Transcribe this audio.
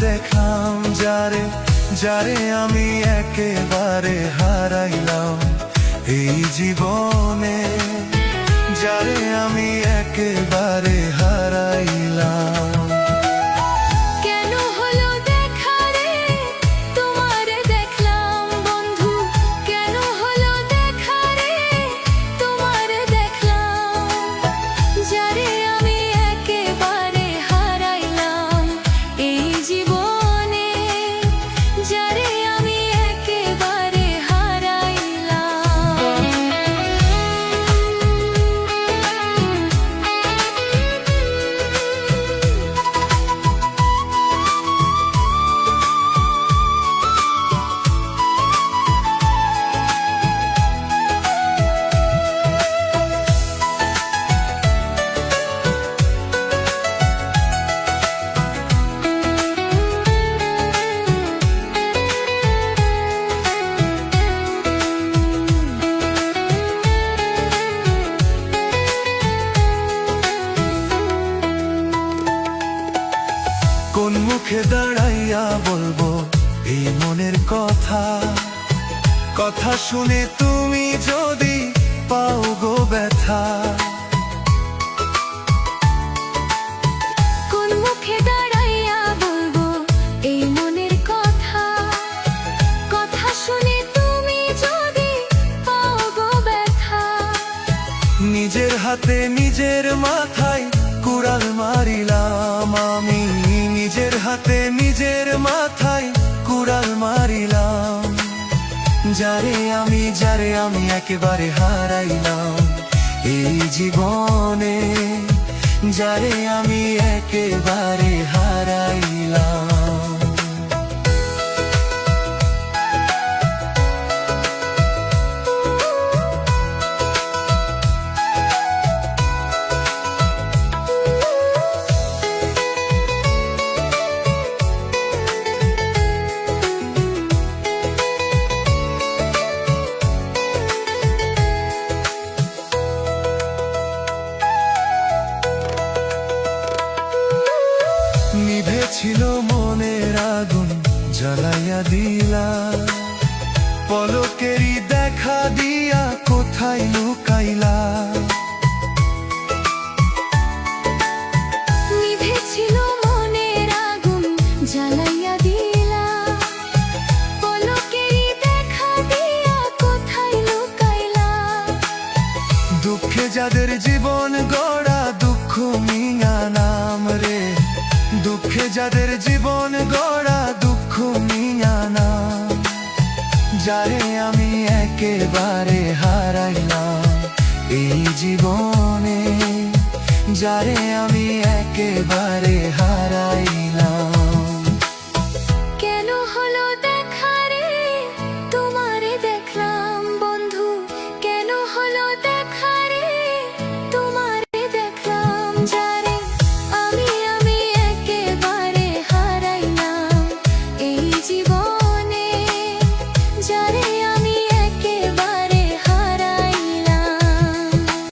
দেখলাম যারে যারে আমি একেবারে হারাইলাম এই জীবনে, যারে আমি একেবারে হারাইলাম। কেন হলো দেখা রে তোমারে দেখলাম বন্ধু, কেন হলো দেখা রে তোমারে দেখলাম, যারে আমি একেবারে হারাইলাম এই জীবনে, যারে আমি একেবারে হারাইলাম। কোন মুখে দাঁড়াইয়া বলবো এই মনের কথা, কথা শুনে তুমি যদি পাও গো ব্যথা। কোন মুখে দাঁড়াইয়া বলবো এই মনের কথা, কথা শুনে তুমি যদি পাও গো ব্যথা। নিজের হাতে নিজের মাথায় কুড়াল মারিলাম আমি, নিজের হাতে নিজের মাথায় কুড়াল মারিলাম, যারে আমি একেবারে হারাইলাম এই জীবনে, যারে আমি একেবারে হারাইলাম। নিভেছিল মনের আগুন জ্বালাইয়া দিলা, পলকেরই দেখা দিয়া কোথায় লুকাইলা। নিভেছিল মনের আগুন জ্বালাইয়া দিলা, পলকেরই দেখা দিয়া কোথায় লুকাইলা। দুঃখে যাদের জীবন গড়া দুঃখ মিঙা নাম রে, দুঃখে যাদের জীবন গড়া দুঃখ মিঙা নাম, যারে আমি একেবারে হারাইলাম এই জীবনে, যারে আমি একেবারে হারাই